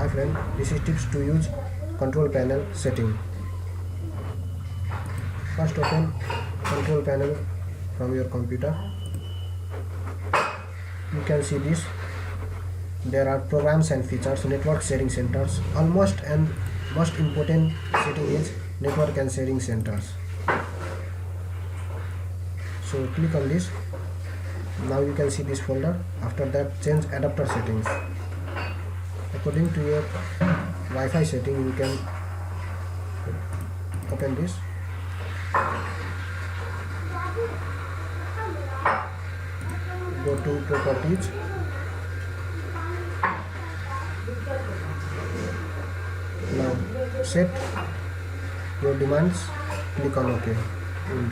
Hi friend, this is tips to use control panel setting. First open control panel from your computer. You can see this. There are programs and features, network sharing centers. Almost and most important setting is network and sharing centers. So click on this. Now you can see this folder. After that, change adapter settings. According to your Wi-Fi setting, you can open this. Go to properties. Now set your demands. Click on OK. And